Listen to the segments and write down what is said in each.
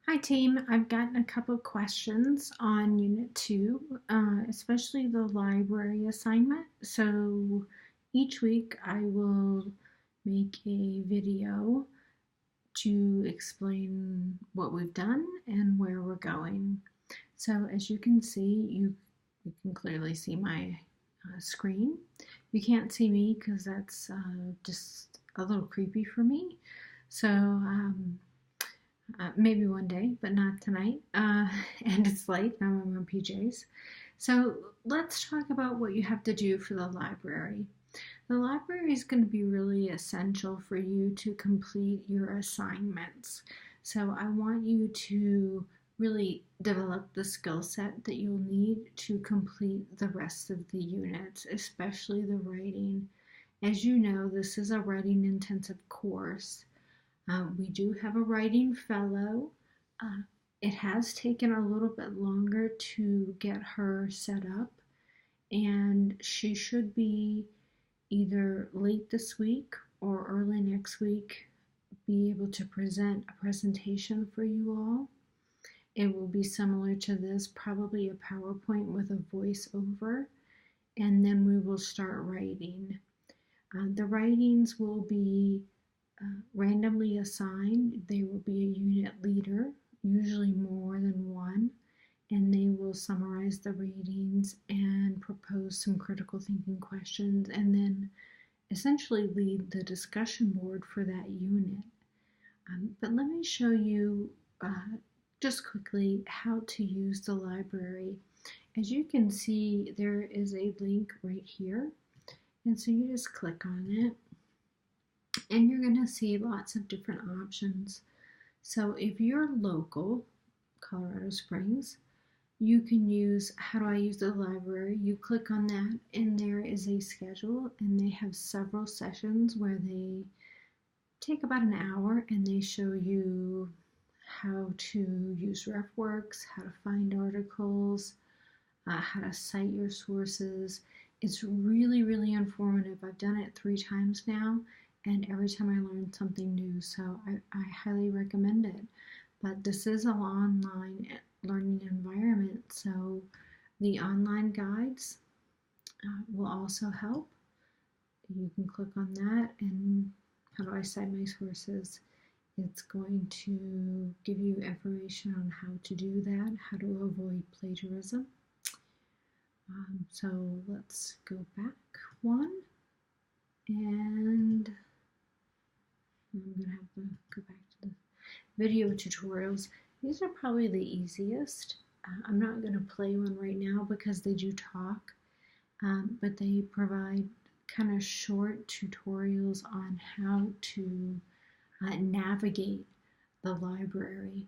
Hi team, I've gotten a couple of questions on Unit 2, especially the library assignment. So each week I will make a video to explain what we've done and where we're going. So as you can see, you can clearly see my screen. You can't see me because that's just a little creepy for me. So maybe one day, but not tonight. And it's late, now I'm in PJs. So let's talk about what you have to do for the library. The library is going to be really essential for you to complete your assignments. So I want you to really develop the skill set that you'll need to complete the rest of the units, especially the writing. As you know, this is a writing intensive course. We do have a writing fellow. Uh, it has taken a little bit longer to get her set up, and she should be either late this week or early next week be able to present a presentation for you all. It will be similar to this, probably a PowerPoint with a voiceover, and then we will start writing. The writings will be randomly assigned. They will be a unit leader, usually more than one, and they will summarize the readings and propose some critical thinking questions and then essentially lead the discussion board for that unit. But let me show you just quickly how to use the library. As you can see, there is a link right here, and so you just click on it and you're going to see lots of different options. So if you're local, Colorado Springs, you can use how do I use the library. You click on that and there is a schedule, and they have several sessions where they take about an hour and they show you how to use RefWorks, how to find articles, how to cite your sources. It's really, really informative. I've done it 3 times now, and every time I learn something new, so I highly recommend it. But this is an online learning environment, so the online guides will also help. You can click on that, and how do I cite my sources? It's going to give you information on how to do that, how to avoid plagiarism. So let's go back one, and I'm going to have to go back to the video tutorials. These are probably the easiest. I'm not going to play one right now because they do talk, but they provide kind of short tutorials on how to navigate the library.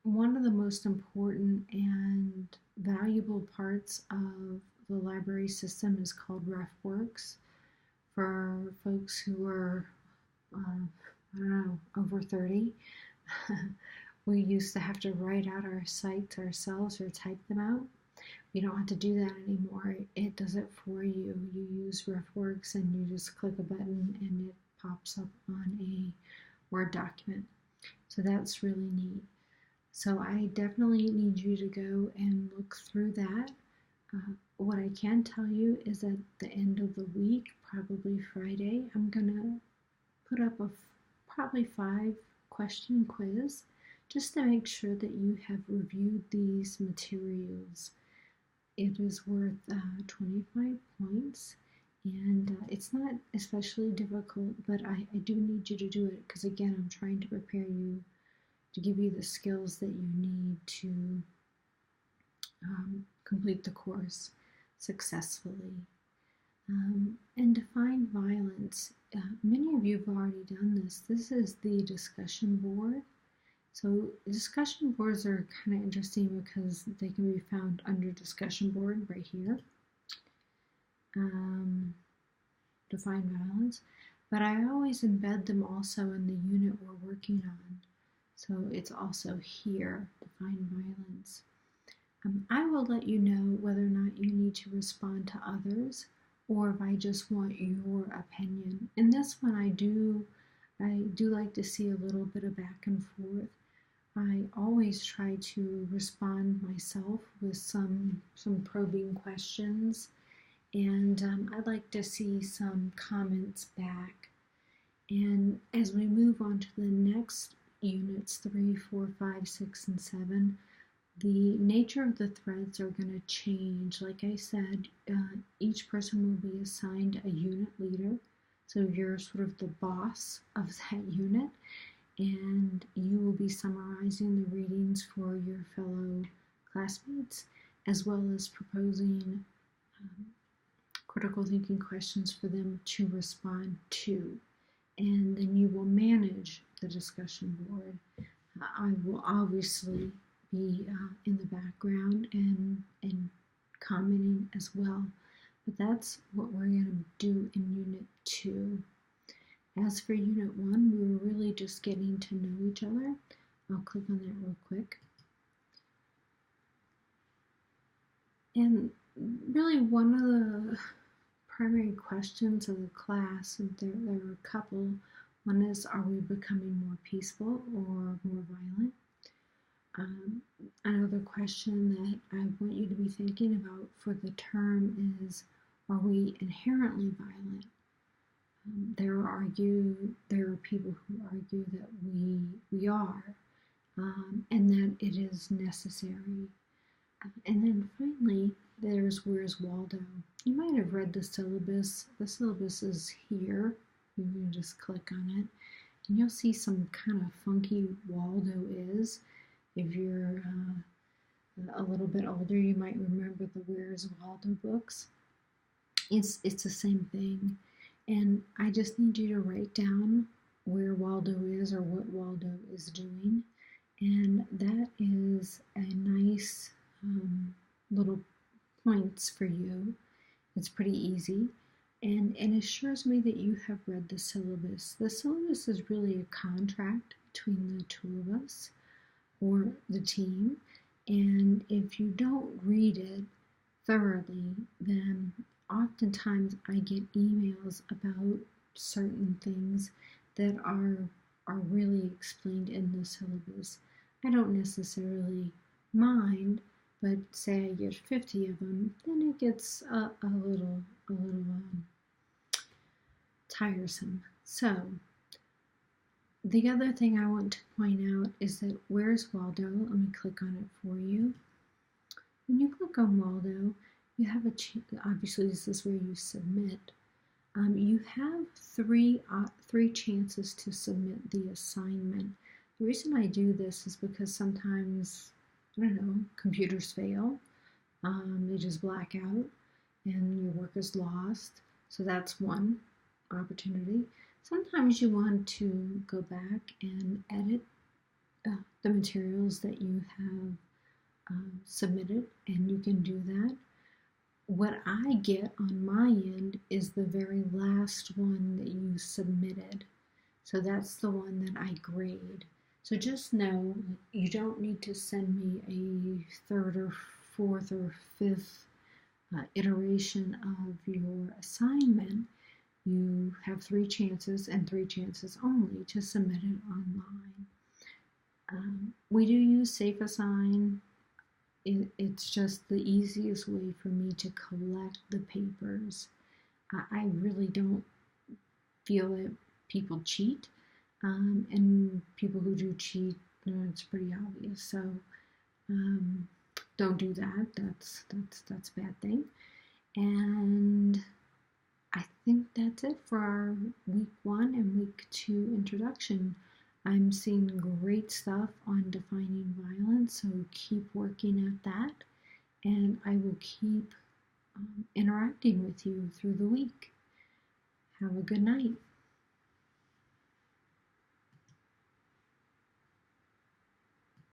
One of the most important and valuable parts of the library system is called RefWorks. For folks who are, I don't know, over 30, we used to have to write out our sites ourselves or type them out. You don't have to do that anymore. It does it for you. You use RefWorks and you just click a button and it pops up on a Word document. So that's really neat. So I definitely need you to go and look through that. What I can tell you is at the end of the week, probably Friday, I'm going to put up a probably 5-question quiz just to make sure that you have reviewed these materials. It is worth 25 points, and it's not especially difficult, but I do need you to do it because, again, I'm trying to prepare you to give you the skills that you need to complete the course successfully. And define violence. Many of you have already done this. This is the discussion board. So discussion boards are kind of interesting because they can be found under discussion board right here. Define violence. But I always embed them also in the unit we're working on. So it's also here, define violence. I will let you know whether or not you need to respond to others or if I just want your opinion. In this one, I do like to see a little bit of back and forth. I always try to respond myself with some probing questions, and I'd like to see some comments back. And as we move on to the next units 3, 4, 5, 6, and 7, the nature of the threads are going to change. Like I said, each person will be assigned a unit leader. So you're sort of the boss of that unit, and you will be summarizing the readings for your fellow classmates, as well as proposing critical thinking questions for them to respond to. And then you will manage the discussion board. I will obviously be in the background and commenting as well. But that's what we're going to do in Unit 2. As for Unit 1, we were really just getting to know each other. I'll click on that real quick. And really one of the primary questions of the class, and there are a couple. One is, are we becoming more peaceful or more violent? Another question that I want you to be thinking about for the term is, are we inherently violent? There are people who argue that we are, and that it is necessary. And then finally, there's where's Waldo. You might have read the syllabus. The syllabus is here. You can just click on it, and you'll see some kind of funky Waldo is. If you're a little bit older, you might remember the Where's Waldo books. It's the same thing, and I just need you to write down where Waldo is or what Waldo is doing, and that is a nice little points for you. It's pretty easy, and assures me that you have read the syllabus. The syllabus is really a contract between the two of us or the team, and if you don't read it thoroughly, then oftentimes I get emails about certain things that are really explained in the syllabus. I don't necessarily mind, but say I get 50 of them, then it gets a little tiresome. So the other thing I want to point out is that where's Waldo? Let me click on it for you. When you click on Waldo, you have obviously this is where you submit. You have three chances to submit the assignment. The reason I do this is because sometimes, I don't know, computers fail. They just black out and your work is lost. So that's one opportunity. Sometimes you want to go back and edit the materials that you have submitted, and you can do that. What I get on my end is the very last one that you submitted. So that's the one that I grade. So just know you don't need to send me a third or fourth or fifth iteration of your assignment. You have 3 chances and 3 chances only to submit it online. We do use Safe Assign. It's just the easiest way for me to collect the papers. I really don't feel that people cheat, and people who do cheat, it's pretty obvious. So don't do that. That's a bad thing. And I think that's it for our week 1 and week 2 introduction. I'm seeing great stuff on defining violence, so keep working at that, and I will keep interacting with you through the week. Have a good night.